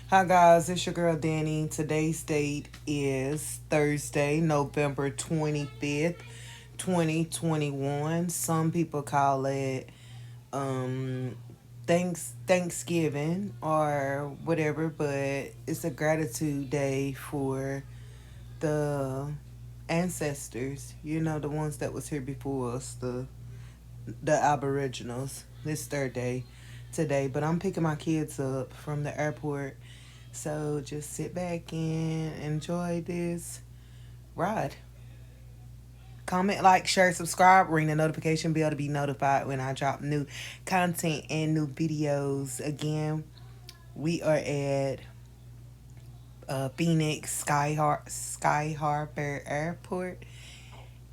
Hi guys, it's your girl Danny. Today's date is Thursday, November 25th, 2021. Some people call it um Thanksgiving or whatever, but it's a gratitude day for the ancestors, the ones that was here before us, the aboriginals. This third day today, but I'm picking my kids up from the airport, so just sit back and enjoy this ride. Comment, like, share, subscribe, ring the notification bell to be notified when I drop new content and new videos. Again, we are at Phoenix Sky Harbor Airport,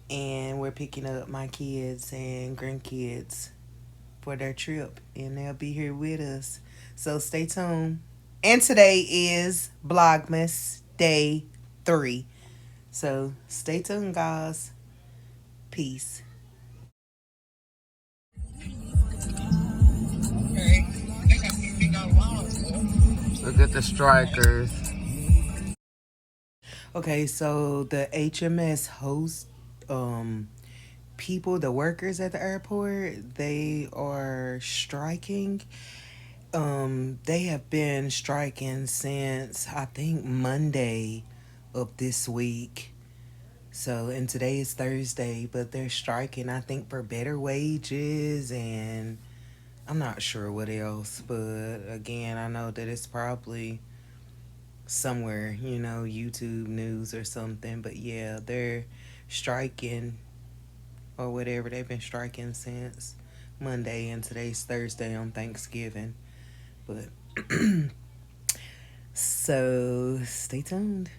and we're picking up my kids and grandkids for their trip, and they'll be here with us. So stay tuned. And today is Vlogmas Day 3. So stay tuned, guys. Peace. Look at the strikers. Okay, so the HMS host people, the workers at the airport, they are striking. They have been striking since I think Monday of this week. So, and today is Thursday, but they're striking, I think, for better wages, and I'm not sure what else. But again, I know that it's probably somewhere, YouTube news or something. But yeah, they're striking or whatever. They've been striking since Monday, and today's Thursday on Thanksgiving. But so stay tuned.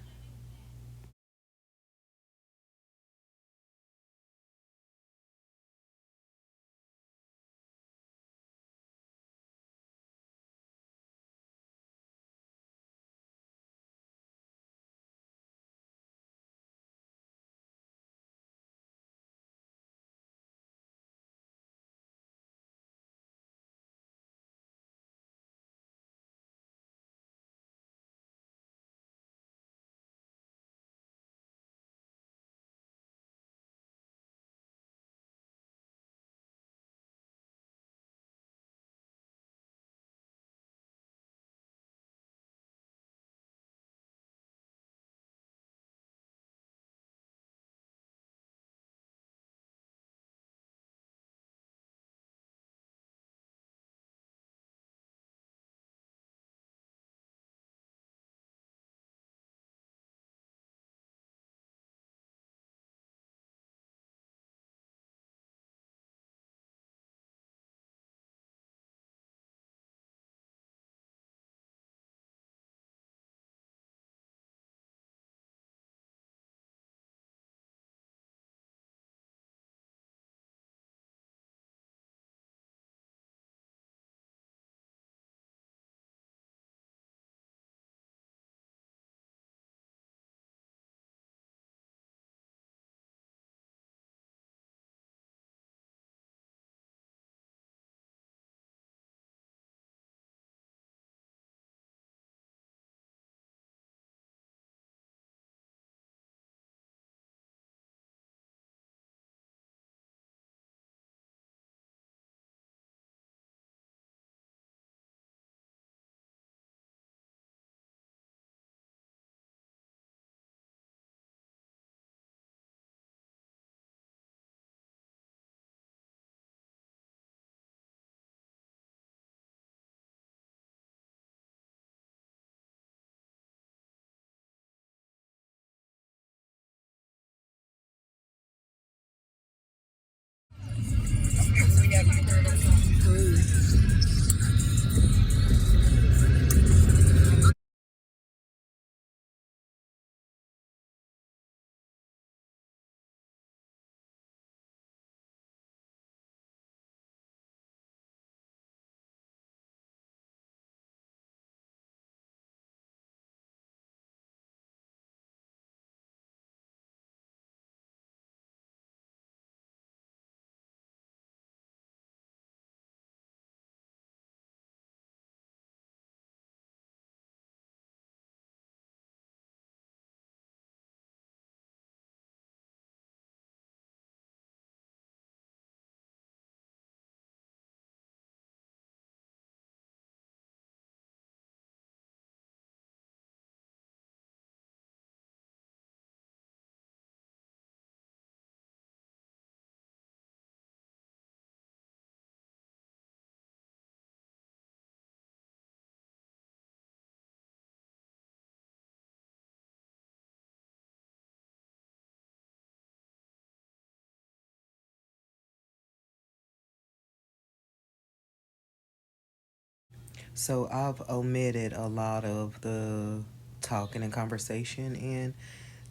So I've omitted a lot of the talking and conversation in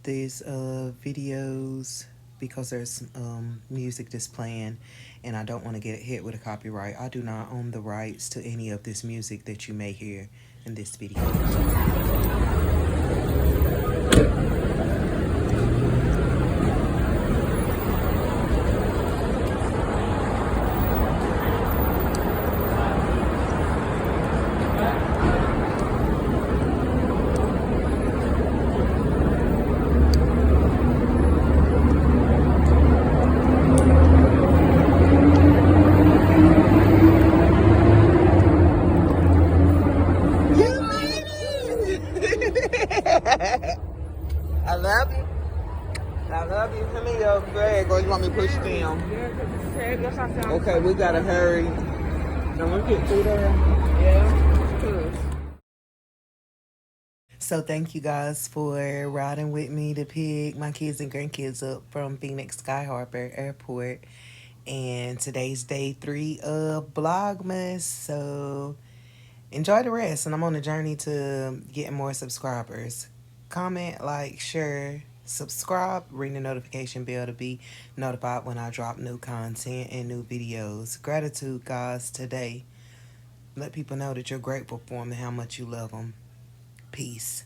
these videos because there's music that's playing and I don't want to get hit with a copyright. I do not own the rights to any of this music that you may hear in this video. I love you. I love you. Come in your bag, or you want me to push down? Okay, we gotta hurry. Don't we get through there? Yeah. So thank you guys for riding with me to pick my kids and grandkids up from Phoenix Sky Harbor Airport. And today's day 3 of Vlogmas. So enjoy the rest. And I'm on a journey to getting more subscribers. Comment, like, share, subscribe, ring the notification bell to be notified when I drop new content and new videos. Gratitude, guys, today. Let people know that you're grateful for them and how much you love them. Peace.